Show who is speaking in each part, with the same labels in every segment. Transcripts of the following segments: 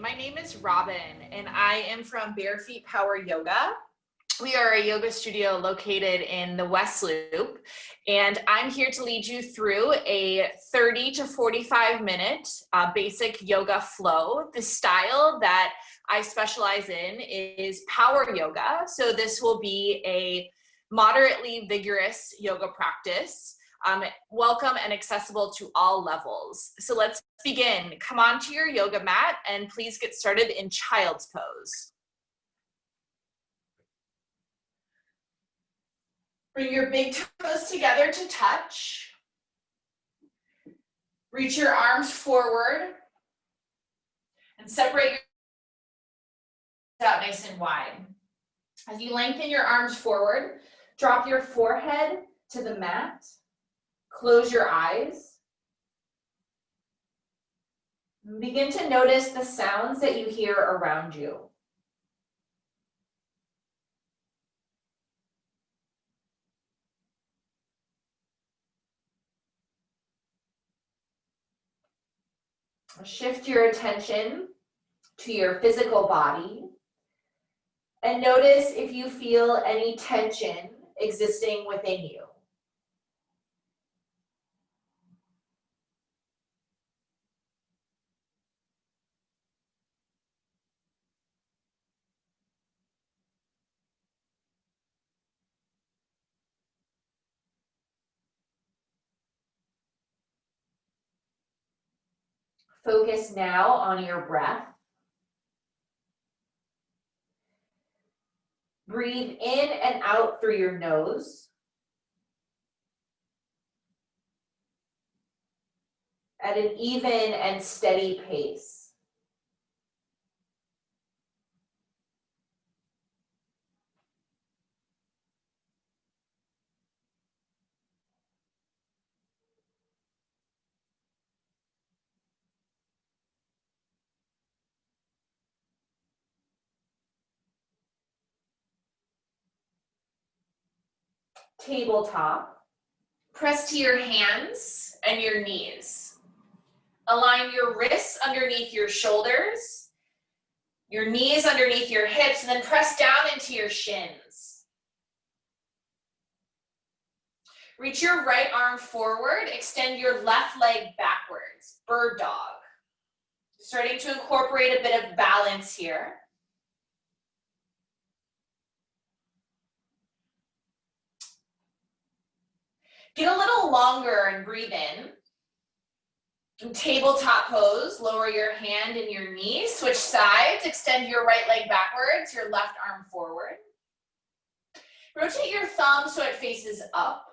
Speaker 1: my name is Robin, and I am from Bare Feet Power Yoga. We are a yoga studio located in the West Loop, and I'm here to lead you through a 30 to 45 minute basic yoga flow. The style that I specialize in is power yoga, so this will be a moderately vigorous yoga practice. Welcome and accessible to all levels. So let's begin. Come onto your yoga mat and please get started in child's pose. Bring your big toes together to touch. Reach your arms forward and separate your out nice and wide. As you lengthen your arms forward, drop your forehead to the mat. Close your eyes. Begin to notice the sounds that you hear around you. Shift your attention to your physical body and notice if you feel any tension existing within you. Focus now on your breath. Breathe in and out through your nose. At an even and steady pace. Tabletop. Press to your hands and your knees. Align your wrists underneath your shoulders, your knees underneath your hips, and then press down into your shins. Reach your right arm forward, extend your left leg backwards, bird dog. Starting to incorporate a bit of balance here. Get a little longer and breathe in. In tabletop pose, lower your hand and your knee, switch sides, extend your right leg backwards, your left arm forward. Rotate your thumb so it faces up.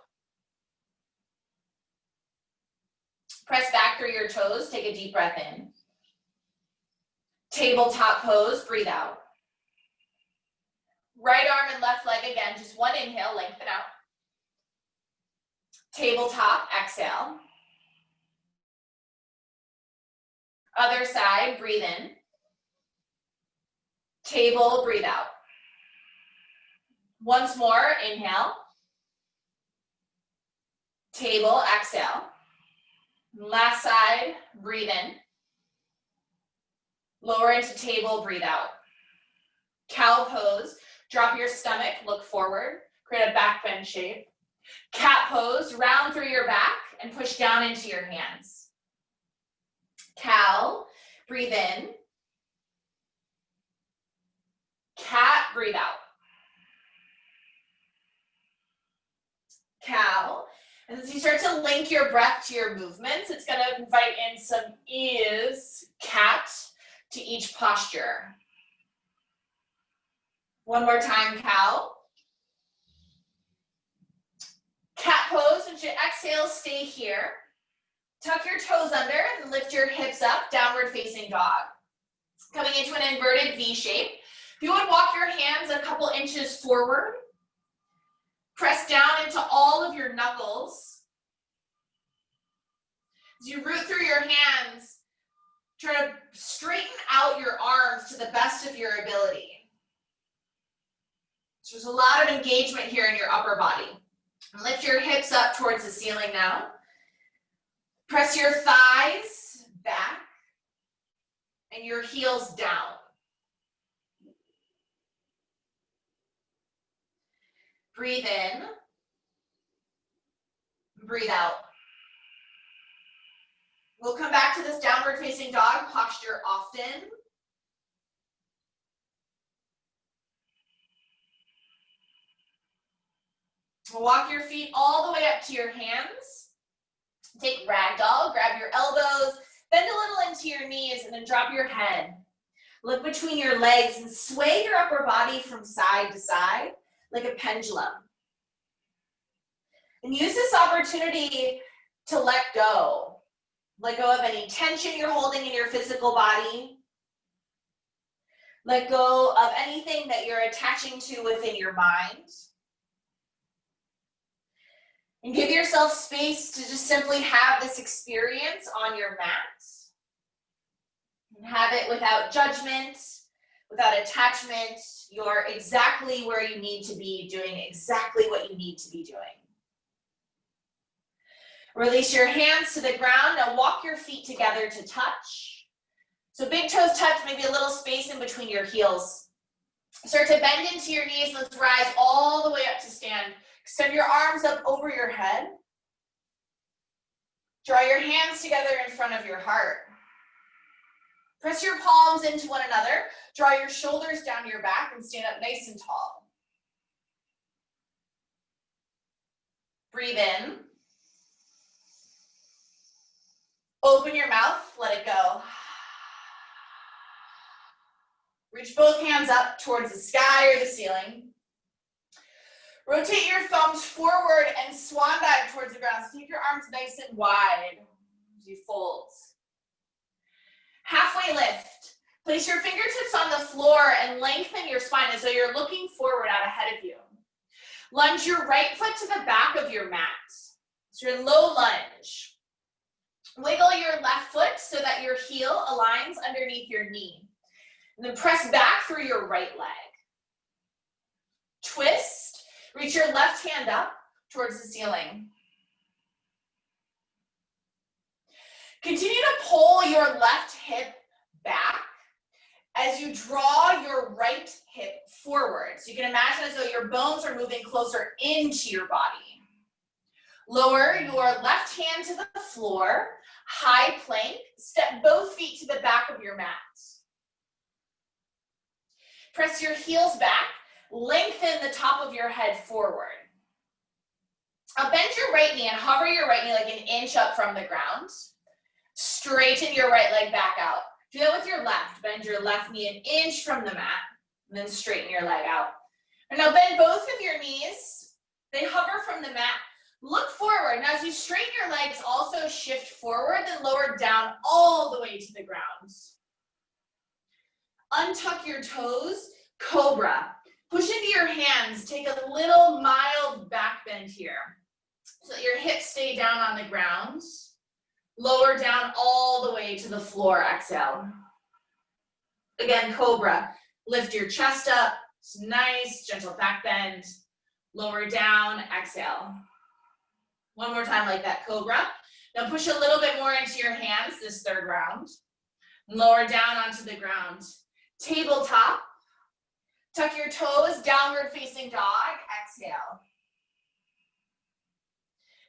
Speaker 1: Press back through your toes, take a deep breath in. Tabletop pose, breathe out. Right arm and left leg again, just one inhale, lengthen out. Tabletop, exhale. Other side, breathe in. Table, breathe out. Once more, inhale. Table, exhale. Last side, breathe in. Lower into table, breathe out. Cow pose, drop your stomach, look forward, create a back bend shape. Cat pose, round through your back and push down into your hands. Cow, breathe in. Cat, breathe out. Cow. And as you start to link your breath to your movements, it's going to invite in some ease, cat, to each posture. One more time, cow. Cat pose, and you exhale, stay here. Tuck your toes under and lift your hips up, downward facing dog. Coming into an inverted V shape. If you would walk your hands a couple inches forward, press down into all of your knuckles. As you root through your hands, try to straighten out your arms to the best of your ability. So there's a lot of engagement here in your upper body. Lift your hips up towards the ceiling now. Press your thighs back and your heels down. Breathe in, breathe out. We'll come back to this downward facing dog posture often. Walk your feet all the way up to your hands. Take ragdoll, grab your elbows, bend a little into your knees, and then drop your head. Look between your legs and sway your upper body from side to side like a pendulum. And use this opportunity to let go. Let go of any tension you're holding in your physical body. Let go of anything that you're attaching to within your mind. And give yourself space to just simply have this experience on your mat. And have it without judgment, without attachment. You're exactly where you need to be, doing exactly what you need to be doing. Release your hands to the ground. Now walk your feet together to touch. So big toes touch, maybe a little space in between your heels. Start to bend into your knees. Let's rise all the way up to stand. Extend your arms up over your head. Draw your hands together in front of your heart. Press your palms into one another. Draw your shoulders down your back and stand up nice and tall. Breathe in. Open your mouth, let it go. Reach both hands up towards the sky or the ceiling. Rotate your thumbs forward and swan dive towards the ground. So keep your arms nice and wide as you fold. Halfway lift. Place your fingertips on the floor and lengthen your spine as though you're looking forward out ahead of you. Lunge your right foot to the back of your mat. So you're in low lunge. Wiggle your left foot so that your heel aligns underneath your knee. And then press back through your right leg. Twist. Reach your left hand up towards the ceiling. Continue to pull your left hip back as you draw your right hip forward. So you can imagine as though your bones are moving closer into your body. Lower your left hand to the floor, high plank. Step both feet to the back of your mat. Press your heels back. Lengthen the top of your head forward. Now bend your right knee and hover your right knee like an inch up from the ground. Straighten your right leg back out. Do that with your left. Bend your left knee an inch from the mat, and then straighten your leg out. And now bend both of your knees. They hover from the mat. Look forward. Now as you straighten your legs, also shift forward, then lower down all the way to the ground. Untuck your toes, Cobra. Push into your hands, take a little mild back bend here so that your hips stay down on the ground. Lower down all the way to the floor, exhale. Again, Cobra. Lift your chest up, nice, gentle back bend. Lower down, exhale. One more time like that, Cobra. Now push a little bit more into your hands this third round. Lower down onto the ground. Tabletop. Tuck your toes, downward facing dog, exhale.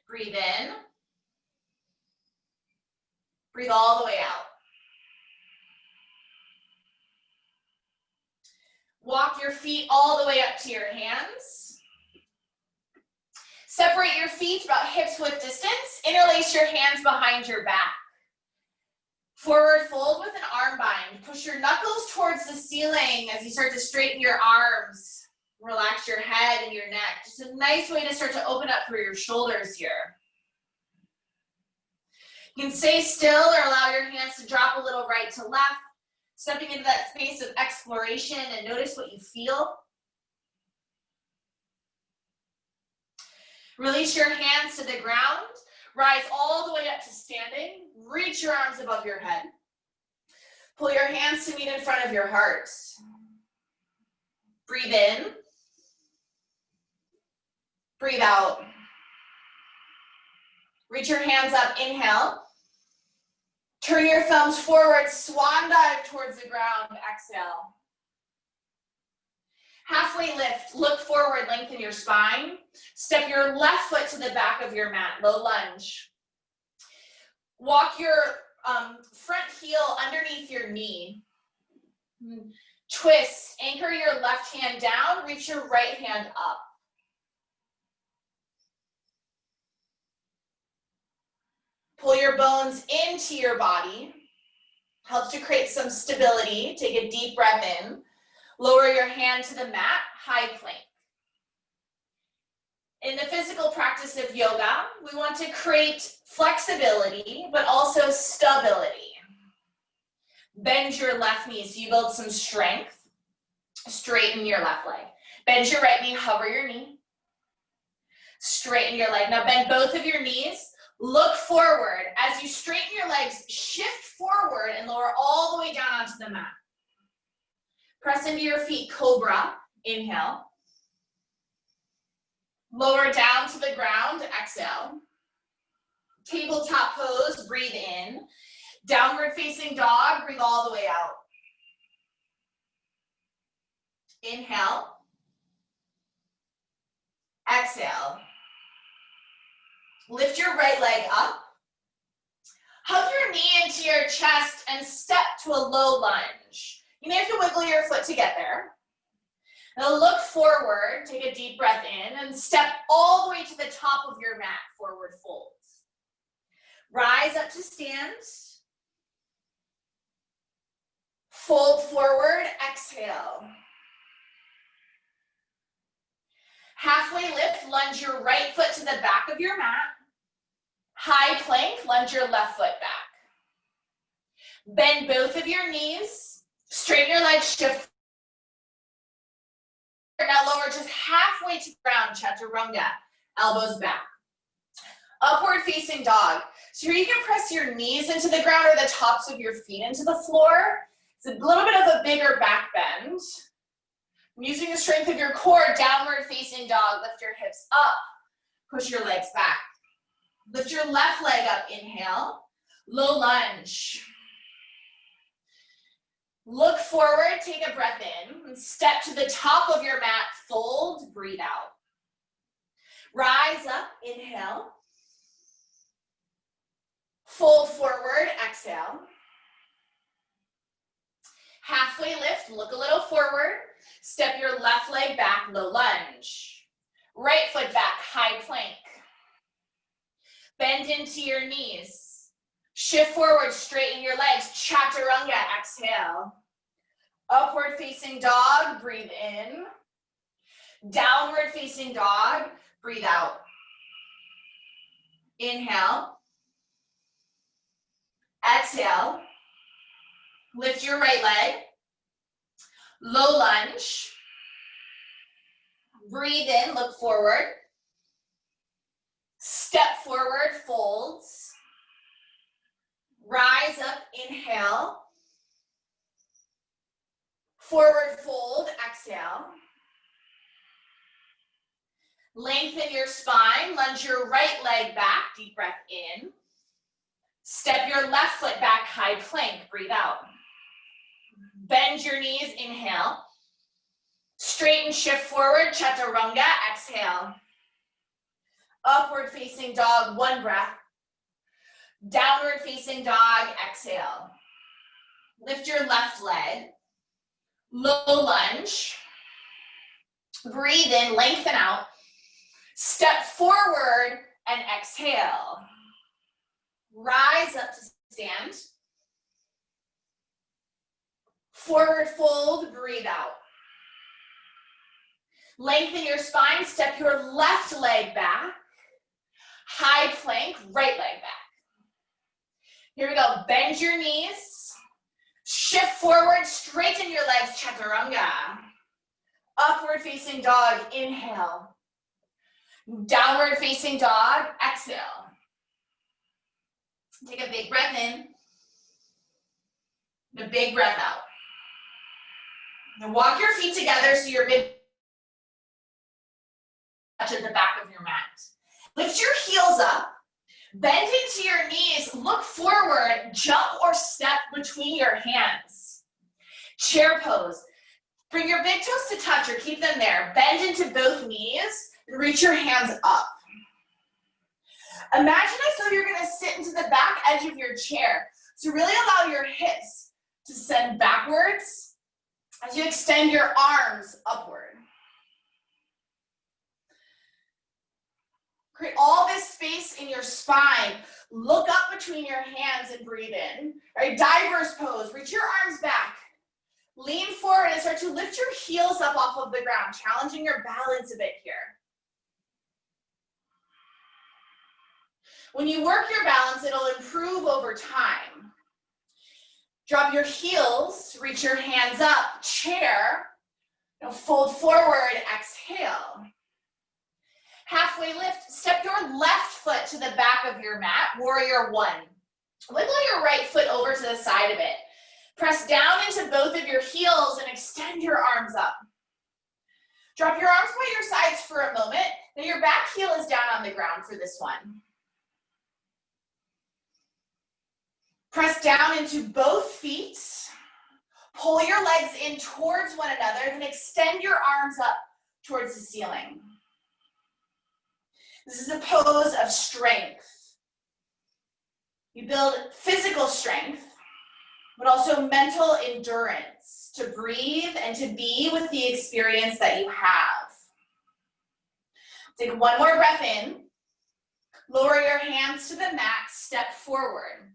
Speaker 1: Breathe in. Breathe all the way out. Walk your feet all the way up to your hands. Separate your feet about hips width distance. Interlace your hands behind your back. Forward fold with an arm bind. Push your knuckles towards the ceiling as you start to straighten your arms. Relax your head and your neck. Just a nice way to start to open up through your shoulders here. You can stay still or allow your hands to drop a little right to left, stepping into that space of exploration and notice what you feel. Release your hands to the ground. Rise all the way up to standing. Reach your arms above your head. Pull your hands to meet in front of your heart. Breathe in. Breathe out. Reach your hands up, inhale. Turn your your thumbs forward, swan dive towards the ground, exhale. Halfway lift, look forward, lengthen your spine. Step your left foot to the back of your mat, low lunge. Walk your front heel underneath your knee. Twist, anchor your left hand down, reach your right hand up. Pull your bones into your body. Helps to create some stability. Take a deep breath in. Lower your hand to the mat, high plank. In the physical practice of yoga, we want to create flexibility, but also stability. Bend your left knee so you build some strength. Straighten your left leg. Bend your right knee, hover your knee. Straighten your leg. Now bend both of your knees. Look forward. As you straighten your legs, shift forward and lower all the way down onto the mat. Press into your feet, Cobra. Inhale. Lower down to the ground, exhale. Tabletop pose, breathe in. Downward facing dog, breathe all the way out. Inhale. Exhale. Lift your right leg up. Hug your knee into your chest and step to a low lunge. You may have to wiggle your foot to get there. Now look forward, take a deep breath in, and step all the way to the top of your mat, forward folds. Rise up to stand. Fold forward, exhale. Halfway lift, lunge your right foot to the back of your mat. High plank, lunge your left foot back. Bend both of your knees, straighten your legs, shift. Now lower just halfway to the ground, chaturanga, elbows back. Upward facing dog. So here you can press your knees into the ground or the tops of your feet into the floor. It's a little bit of a bigger back bend. Using the strength of your core, downward facing dog, lift your hips up, push your legs back. Lift your left leg up, inhale, low lunge. Look forward, take a breath in, and step to the top of your mat, fold, breathe out. Rise up, inhale. Fold forward, exhale. Halfway lift, look a little forward. Step your left leg back, low lunge. Right foot back, high plank. Bend into your knees. Shift forward, straighten your legs, chaturanga, exhale. Upward facing dog, breathe in. Downward facing dog, breathe out. Inhale. Exhale. Lift your right leg. Low lunge. Breathe in, look forward. Step forward, folds. Rise up, inhale. Forward fold, exhale. Lengthen your spine, lunge your right leg back, deep breath in. Step your left foot back, high plank, breathe out. Bend your knees, inhale. Straighten, shift forward, chaturanga, exhale. Upward facing dog, one breath. Downward facing dog, exhale. Lift your left leg. Low lunge. Breathe in, lengthen out. Step forward and exhale. Rise up to stand. Forward fold, breathe out. Lengthen your spine, step your left leg back. High plank, right leg back. Here we go, bend your knees. Shift forward, straighten your legs, chaturanga. Upward facing dog, inhale. Downward facing dog, exhale. Take a big breath in. And a big breath out. Now walk your feet together so your mid touch at the back of your mat. Lift your heels up. Bend into your knees, look forward, jump or step between your hands. Chair pose. Bring your big toes to touch or keep them there. Bend into both knees and reach your hands up. Imagine as though you're gonna sit into the back edge of your chair. So really allow your hips to send backwards as you extend your arms upward. Create all this space in your spine. Look up between your hands and breathe in. All right, diverse pose. Reach your arms back. Lean forward and start to lift your heels up off of the ground, challenging your balance a bit here. When you work your balance, it'll improve over time. Drop your heels, reach your hands up, chair. Now fold forward, exhale. Halfway lift, step your left foot to the back of your mat, warrior one. Wiggle your right foot over to the side of it. Press down into both of your heels and extend your arms up. Drop your arms by your sides for a moment. Now your back heel is down on the ground for this one. Press down into both feet. Pull your legs in towards one another, then extend your arms up towards the ceiling. This is a pose of strength. You build physical strength, but also mental endurance to breathe and to be with the experience that you have. Take one more breath in. Lower your hands to the mat, step forward.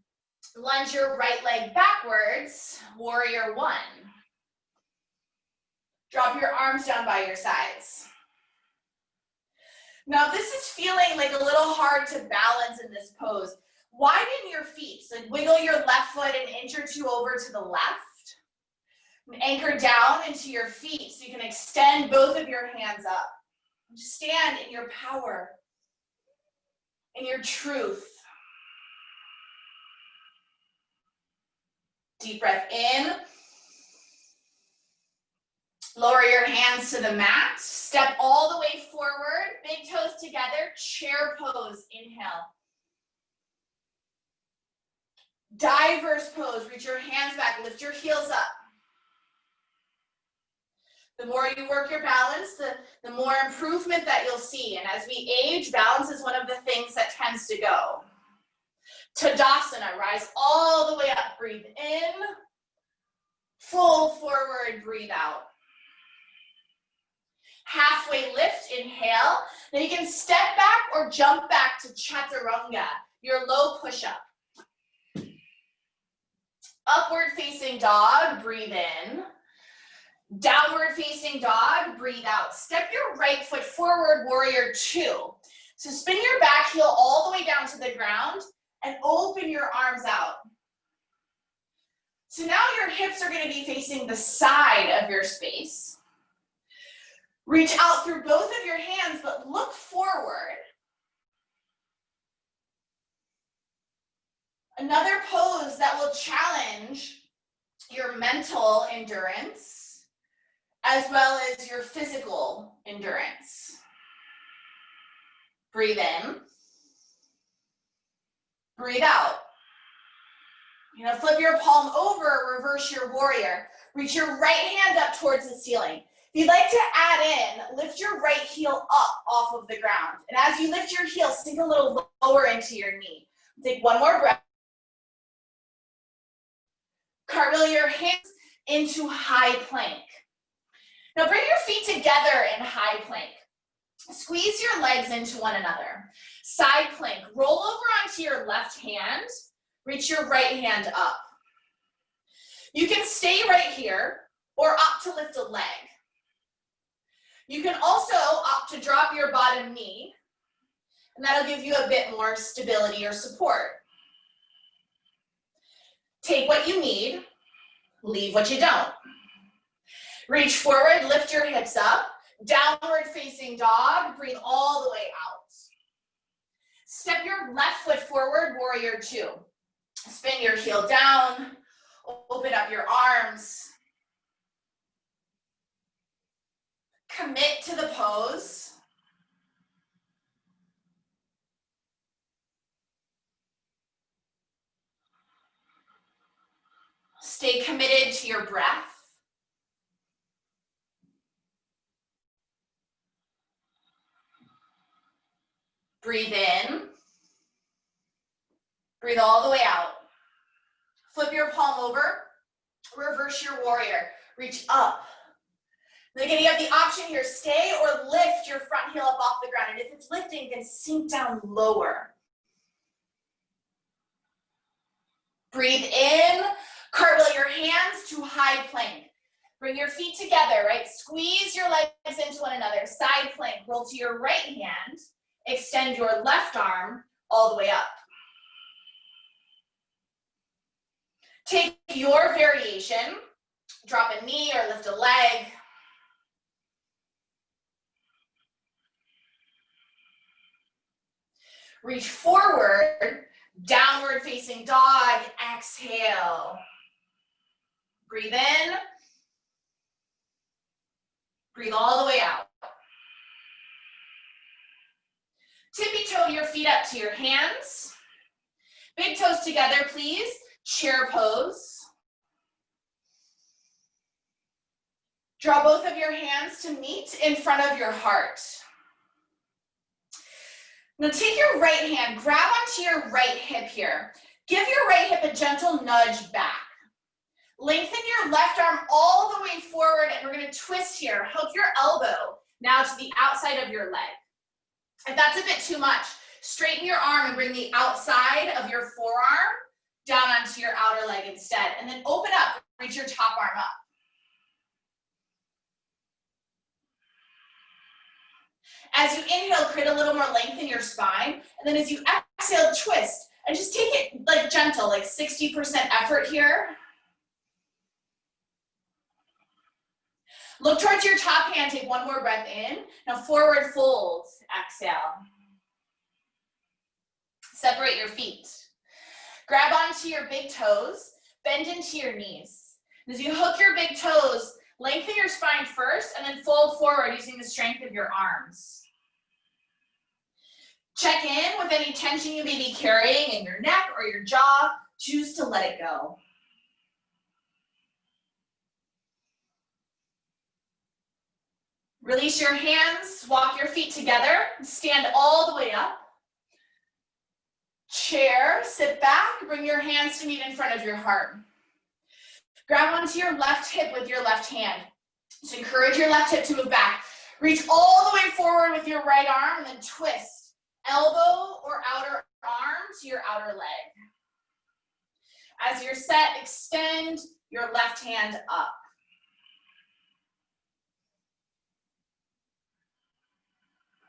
Speaker 1: Lunge your right leg backwards, warrior one. Drop your arms down by your sides. Now, if this is feeling like a little hard to balance in this pose, widen your feet. So wiggle your left foot an inch or two over to the left. And anchor down into your feet so you can extend both of your hands up. Just stand in your power, in your truth. Deep breath in. Lower your hands to the mat. Step all the way forward. Big toes together. Chair pose. Inhale. Diverse pose. Reach your hands back. Lift your heels up. The more you work your balance, the more improvement that you'll see. And as we age, balance is one of the things that tends to go. Tadasana, rise all the way up, breathe in, fold forward, breathe out. Halfway lift, inhale. Now you can step back or jump back to chaturanga, your low push-up. Upward facing dog, breathe in. Downward facing dog, breathe out. Step your right foot forward, warrior two. So spin your back heel all the way down to the ground and open your arms out. So now your hips are going to be facing the side of your space. Reach out through both of your hands, but look forward. Another pose that will challenge your mental endurance as well as your physical endurance. Breathe in. Breathe out. You're going to flip your palm over, reverse your warrior. Reach your right hand up towards the ceiling. If you'd like to add in, lift your right heel up off of the ground. And as you lift your heel, sink a little lower into your knee. Take one more breath. Cartwheel your hands into high plank. Now bring your feet together in high plank. Squeeze your legs into one another. Side plank, roll over onto your left hand, reach your right hand up. You can stay right here or opt to lift a leg. You can also opt to drop your bottom knee, and that'll give you a bit more stability or support. Take what you need, leave what you don't. Reach forward, lift your hips up. Downward facing dog, breathe all the way out. Step your left foot forward, warrior two. Spin your heel down, open up your arms. Commit to the pose. Stay committed to your breath. Breathe in. Breathe all the way out. Flip your palm over. Reverse your warrior. Reach up. Then again, you have the option here, stay or lift your front heel up off the ground. And if it's lifting, you can sink down lower. Breathe in. Cartwheel your hands to high plank. Bring your feet together, right? Squeeze your legs into one another. Side plank. Roll to your right hand. Extend your left arm all the way up. Take your variation. Drop a knee or lift a leg. Reach forward, downward facing dog, exhale. Breathe in. Breathe all the way out. Tippy toe your feet up to your hands. Big toes together, please. Chair pose. Draw both of your hands to meet in front of your heart. Now take your right hand, grab onto your right hip here. Give your right hip a gentle nudge back. Lengthen your left arm all the way forward, and we're gonna twist here. Hook your elbow now to the outside of your leg. If that's a bit too much, straighten your arm and bring the outside of your forearm down onto your outer leg instead. And then open up, reach your top arm up. As you inhale, create a little more length in your spine. And then as you exhale, twist. And just take it like gentle, like 60% effort here. Look towards your top hand, take one more breath in. Now forward fold, exhale. Separate your feet. Grab onto your big toes, bend into your knees. As you hook your big toes, lengthen your spine first and then fold forward using the strength of your arms. Check in with any tension you may be carrying in your neck or your jaw. Choose to let it go. Release your hands, walk your feet together, stand all the way up. Chair, sit back, bring your hands to meet in front of your heart. Grab onto your left hip with your left hand. Just encourage your left hip to move back. Reach all the way forward with your right arm and then twist. Elbow or outer arm to your outer leg. As you're set, extend your left hand up.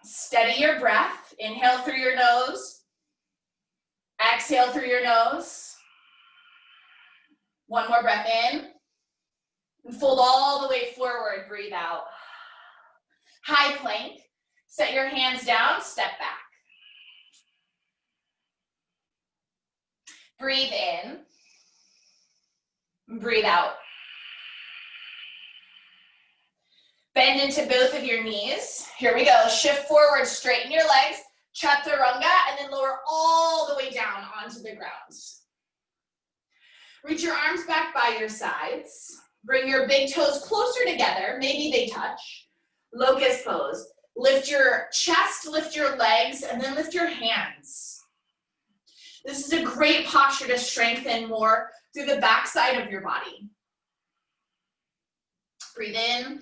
Speaker 1: Steady your breath. Inhale through your nose. Exhale through your nose. One more breath in. And fold all the way forward. Breathe out. High plank. Set your hands down. Step back. Breathe in. Breathe out. Bend into both of your knees. Here we go. Shift forward, straighten your legs, chaturanga, and then lower all the way down onto the ground. Reach your arms back by your sides. Bring your big toes closer together. Maybe they touch. Locust pose. Lift your chest, lift your legs, and then lift your hands. This is a great posture to strengthen more through the backside of your body. Breathe in.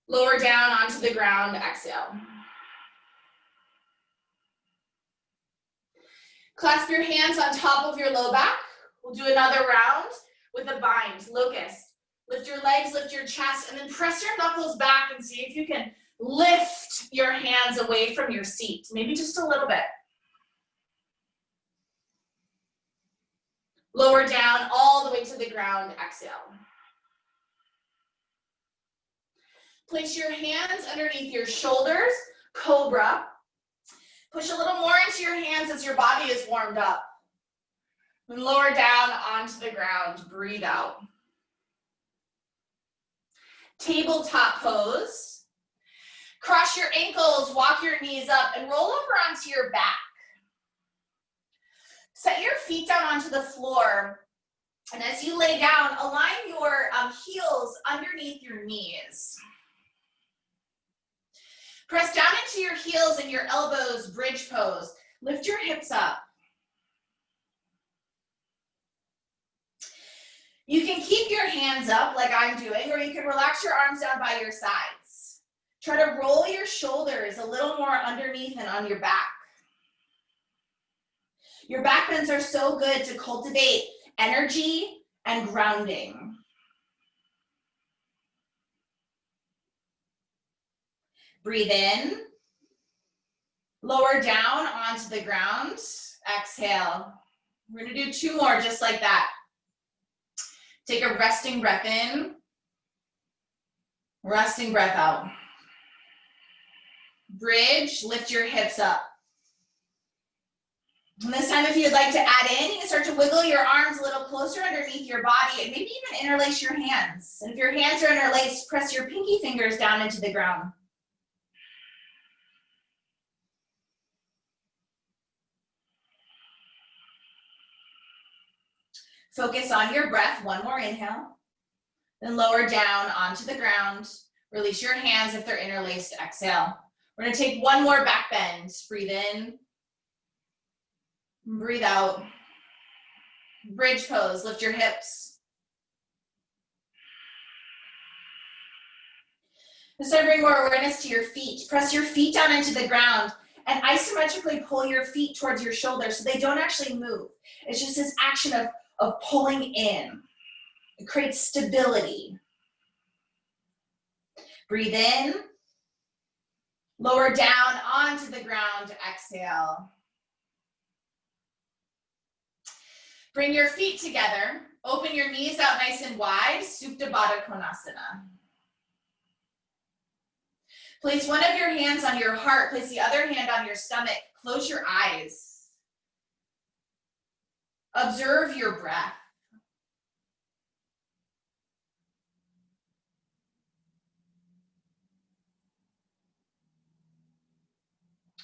Speaker 1: Lower down onto the ground, exhale. Clasp your hands on top of your low back. We'll do another round with a bind, locust. Lift your legs, lift your chest, and then press your knuckles back and see if you can lift your hands away from your seat, maybe just a little bit. Lower down all the way to the ground, exhale. Place your hands underneath your shoulders, Cobra. Push a little more into your hands as your body is warmed up. And lower down onto the ground, breathe out. Tabletop pose. Cross your ankles, walk your knees up, and roll over onto your back. Set your feet down onto the floor And as you lay down, align your heels underneath your knees. Press down into your heels and your elbows, bridge pose. Lift your hips up. You can keep your hands up like I'm doing, or you can relax your arms down by your sides. Try to roll your shoulders a little more underneath and on your back. Your back bends are so good to cultivate energy and grounding. Breathe in. Lower down onto the ground. Exhale. We're going to do 2 more just like that. Take a resting breath in. Resting breath out. Bridge, lift your hips up. And this time, if you'd like to add in, you can start to wiggle your arms a little closer underneath your body and maybe even interlace your hands. And if your hands are interlaced, press your pinky fingers down into the ground. Focus on your breath. 1 more inhale. Then lower down onto the ground. Release your hands if they're interlaced. Exhale. We're going to take 1 more back bend. Breathe in. Breathe out. Bridge pose. Lift your hips. This time, bring more awareness to your feet. Press your feet down into the ground and isometrically pull your feet towards your shoulders so they don't actually move. It's just this action of pulling in. It creates stability. Breathe in. Lower down onto the ground. Exhale. Bring your feet together. Open your knees out nice and wide. Supta Baddha Konasana. Place one of your hands on your heart. Place the other hand on your stomach. Close your eyes. Observe your breath.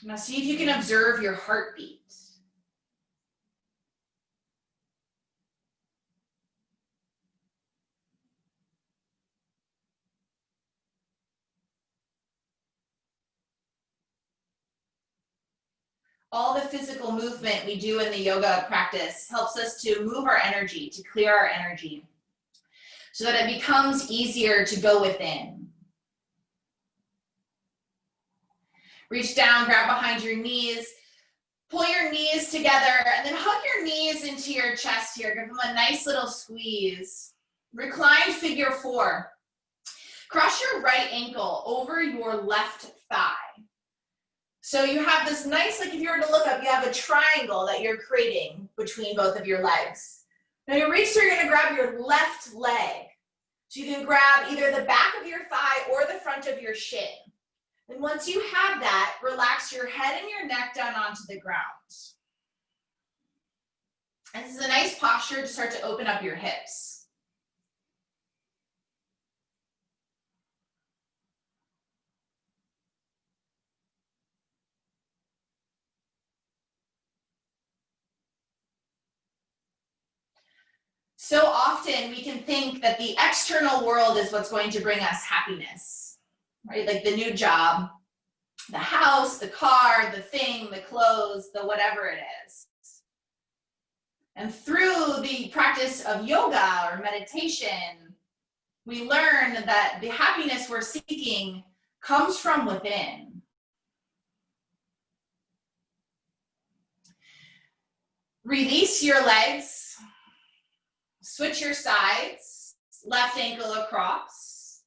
Speaker 1: Now see if you can observe your heartbeat. All the physical movement we do in the yoga practice helps us to move our energy, to clear our energy, so that it becomes easier to go within. Reach down, grab behind your knees, pull your knees together, and then hug your knees into your chest here. Give them a nice little squeeze. Reclined figure 4. Cross your right ankle over your left thigh. So you have this nice, like if you were to look up, you have a triangle that you're creating between both of your legs. Now you reach through, you're gonna grab your left leg. So you can grab either the back of your thigh or the front of your shin. And once you have that, relax your head and your neck down onto the ground. And this is a nice posture to start to open up your hips. So often we can think that the external world is what's going to bring us happiness, right? Like the new job, the house, the car, the thing, the clothes, the whatever it is. And through the practice of yoga or meditation, we learn that the happiness we're seeking comes from within. Release your legs. Switch your sides, left ankle across.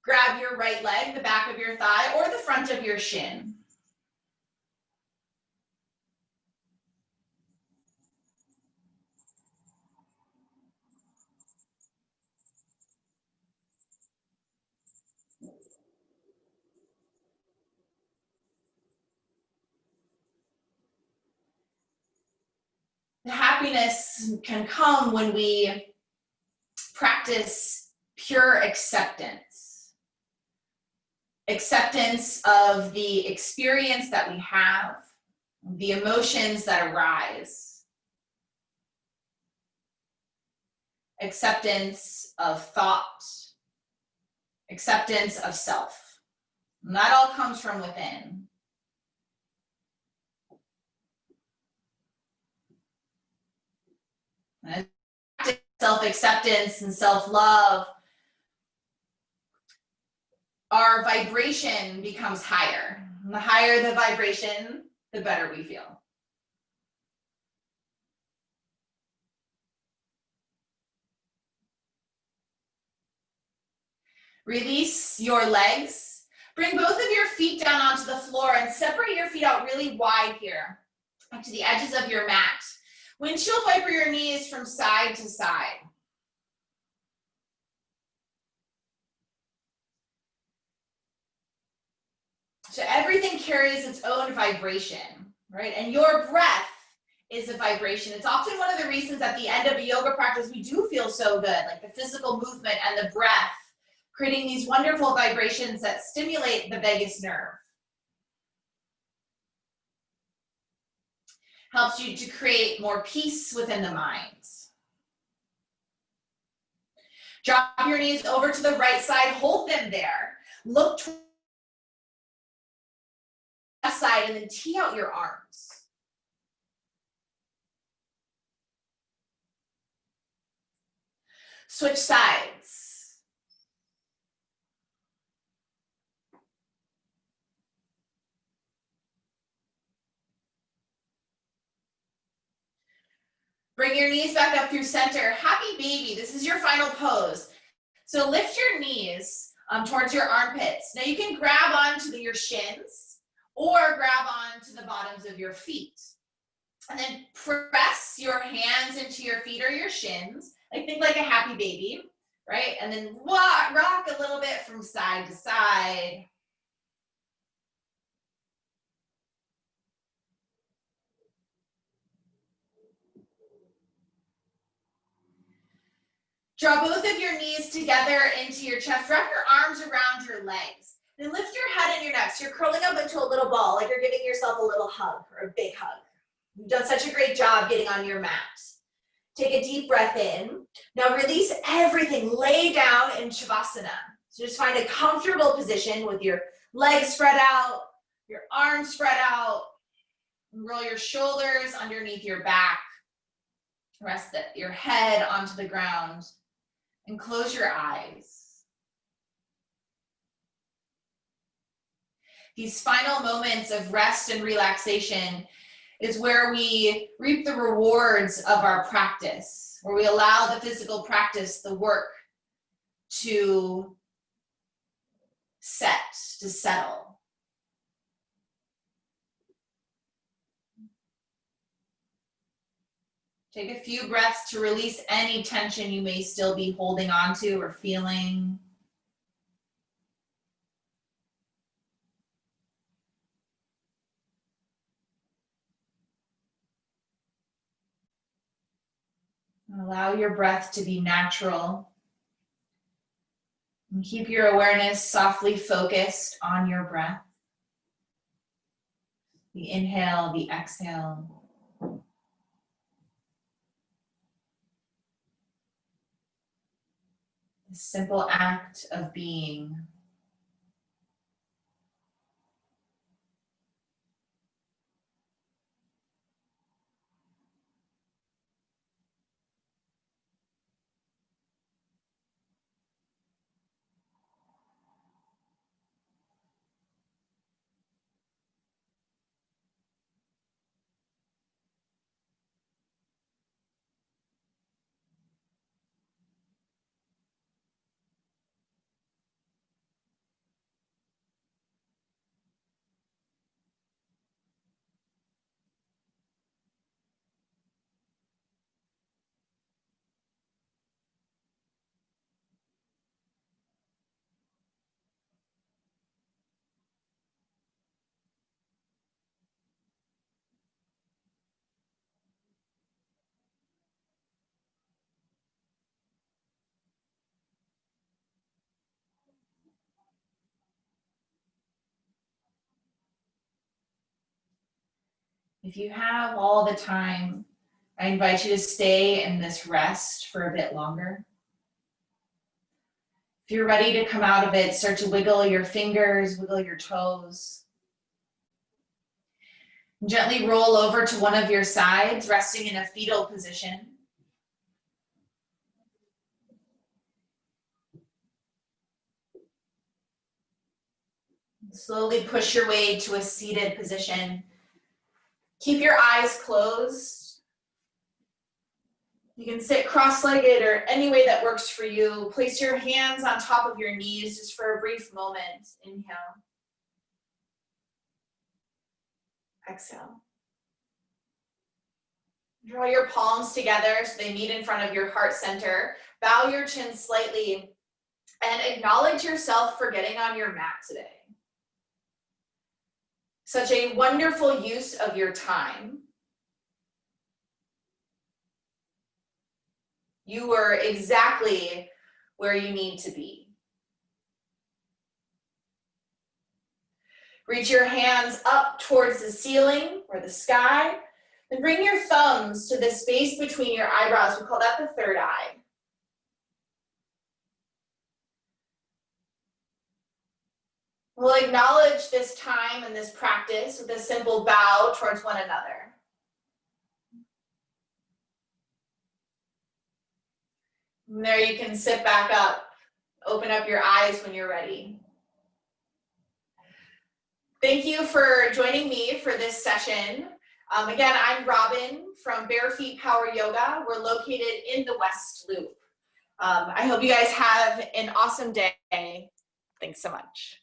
Speaker 1: Grab your right leg, the back of your thigh, or the front of your shin. The happiness can come when we practice pure acceptance. Acceptance of the experience that we have, the emotions that arise. acceptance of thought, acceptance of self. And that all comes from within. And self-acceptance and self-love, our vibration becomes higher. And the higher the vibration, the better we feel. Release your legs. Bring both of your feet down onto the floor and separate your feet out really wide here, up to the edges of your mat. Windshield wiper your knees from side to side. So everything carries its own vibration, right? And your breath is a vibration. It's often one of the reasons at the end of a yoga practice, we do feel so good, like the physical movement and the breath, creating these wonderful vibrations that stimulate the vagus nerve. Helps you to create more peace within the mind. Drop your knees over to the right side, hold them there. Look to the left side and then tee out your arms. Switch sides. Bring your knees back up through center. Happy baby, this is your final pose. So lift your knees towards your armpits. Now you can grab onto your shins or grab onto the bottoms of your feet. And then press your hands into your feet or your shins. Like think like a happy baby, right? And then rock a little bit from side to side. Draw both of your knees together into your chest. Wrap your arms around your legs. Then lift your head and your neck. So you're curling up into a little ball, like you're giving yourself a little hug or a big hug. You've done such a great job getting on your mat. Take a deep breath in. Now release everything. Lay down in shavasana. So just find a comfortable position with your legs spread out, your arms spread out. Roll your shoulders underneath your back. Rest your head onto the ground. And close your eyes. These final moments of rest and relaxation is where we reap the rewards of our practice, where we allow the physical practice, the work, to settle. Take a few breaths to release any tension you may still be holding on to or feeling. Allow your breath to be natural. And keep your awareness softly focused on your breath. The inhale, the exhale. The simple act of being. If you have all the time, I invite you to stay in this rest for a bit longer. If you're ready to come out of it, start to wiggle your fingers, wiggle your toes. Gently roll over to one of your sides, resting in a fetal position. Slowly push your way to a seated position. Keep your eyes closed. You can sit cross-legged or any way that works for you. Place your hands on top of your knees just for a brief moment. Inhale. Exhale. Draw your palms together so they meet in front of your heart center. Bow your chin slightly and acknowledge yourself for getting on your mat today. Such a wonderful use of your time. You were exactly where you need to be. Reach your hands up towards the ceiling or the sky, and bring your thumbs to the space between your eyebrows. We call that the third eye. We'll acknowledge this time and this practice with a simple bow towards one another. From there, you can sit back up, open up your eyes when you're ready. Thank you for joining me for this session. Again, I'm Robin from Bare Feet Power Yoga. We're located in the West Loop. I hope you guys have an awesome day. Thanks so much.